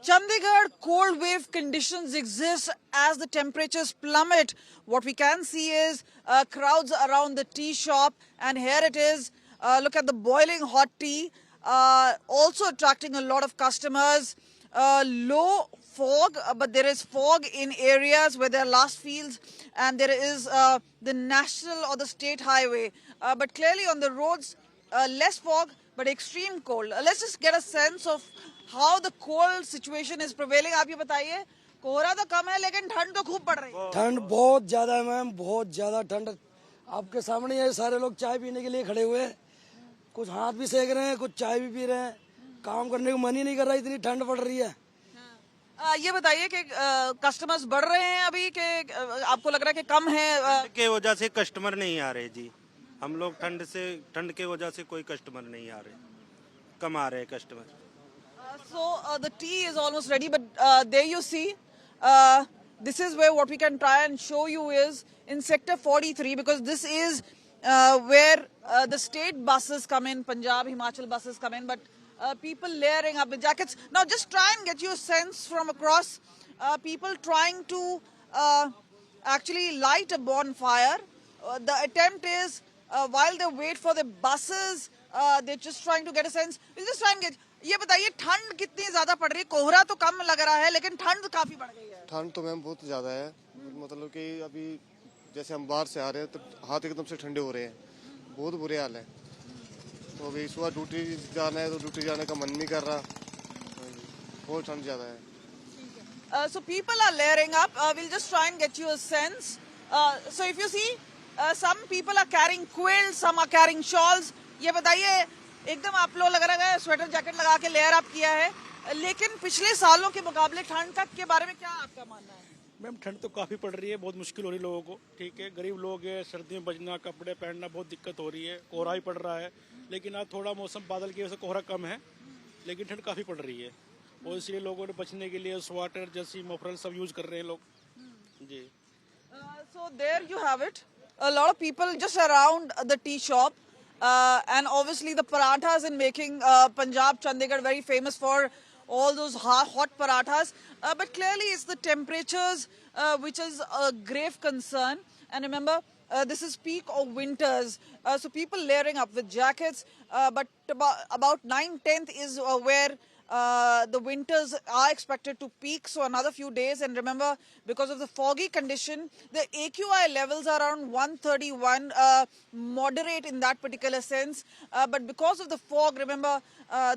Chandigarh cold wave conditions exist as the temperatures plummet. What we can see is crowds around the tea shop, and here it is. Look at the boiling hot tea, also attracting a lot of customers. Low fog, but there is fog in areas where there are last fields, and there is the national or the state highway. But clearly on the roads, less fog, but extreme cold. Let's just get a sense of how the cold situation is prevailing. आप ये बताइए, कोहरा तो कम है लेकिन ठंड तो खूब पड़ रही है। ठंड बहुत ज्यादा है मैम, बहुत ज्यादा ठंड। आपके सामने ये सारे लोग चाय पीने के लिए खड़े हुए हैं, कुछ हाथ भी सेक रहे हैं, कुछ चाय भी पी रहे हैं। काम करने को मन ही नहीं कर रहा, इतनी ठंड पड़ रही है। ये बताइए कि कस्टमर्स बढ़ रहे हैं अभी कि आपको लग रहा है कि कम है? ठंड के वजह से कस्टमर नहीं आ रहे जी। हम लोग ठंड के वजह से कोई कस्टमर नहीं आ रहे, कम आ रहे हैं customer. So the tea is almost ready, but there you see, this is where what we can try and show you is in sector 43, because this is where the state buses come in, Punjab, Himachal buses come in, but people layering up with jackets. Now just try and get you a sense from across, people trying to actually light a bonfire. The attempt is, while they wait for the buses, they're just trying to get a sense. We'll just try and get. ये बताइए ठंड कितनी ज्यादा पड़ रही है? कोहरा तो कम लग रहा है लेकिन ठंड काफी बढ़ गई है। ठंड तो मैम बहुत ज्यादा है, मतलब कि अभी जैसे हम बाहर से आ रहे हैं तो हाथ एकदम से ठंडे हो रहे हैं, बहुत बुरे हाल है। तो अभी सुबह ड्यूटी जाना है तो ड्यूटी जाने का मन नहीं कर रहा, बहुत ठंड ज्यादा है। So people are layering up. We'll just try and get you a sense. So if you see, some people are carrying quilts, some are carrying shawls. ये बताइए, एकदम आप लोग लग रहा है स्वेटर जैकेट लगा के लेयर अप किया है, लेकिन पिछले सालों के मुकाबले ठंड का के बारे में क्या आपका मानना है? मैम ठंड तो काफ़ी पड़ रही है, बहुत मुश्किल हो रही है लोगों को। ठीक है, गरीब लोग हैं, सर्दी में बचना, कपड़े पहनना बहुत दिक्कत हो रही है। कोहरा ही पड़ रहा है, लेकिन आज थोड़ा मौसम बादल की वजह से कोहरा कम है, लेकिन ठंड काफ़ी पड़ रही है और इसलिए लोगों ने बचने के लिए स्वेटर जैसी मफरल सब यूज कर रहे हैं लोग जी। So there you have it. A lot of people just around the tea shop. And obviously the parathas in making Punjab, Chandigarh very famous for all those hot parathas. But clearly it's the temperatures which is a grave concern. And remember, this is peak of winters. So people layering up with jackets. But about 9/10 is where the winters are expected to peak, so another few days. And remember, because of the foggy condition, the AQI levels are around 131, moderate in that particular sense. But because of the fog, remember,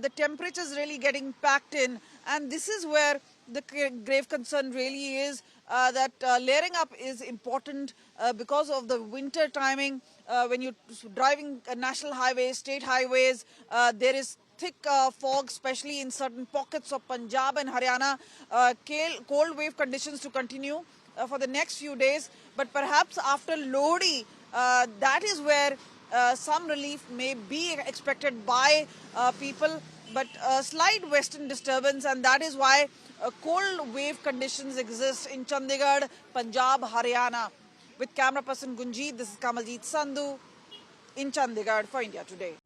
the temperature is really getting packed in, and this is where the grave concern really is, that layering up is important because of the winter timing. When you're driving national highways, state highways, there is thick fog, especially in certain pockets of Punjab and Haryana. Cold wave conditions to continue for the next few days. But perhaps after Lodi, that is where some relief may be expected by people. But a slight western disturbance, and that is why cold wave conditions exist in Chandigarh, Punjab, Haryana. With camera person Gunjeet, this is Kamaljeet Sandhu in Chandigarh for India Today.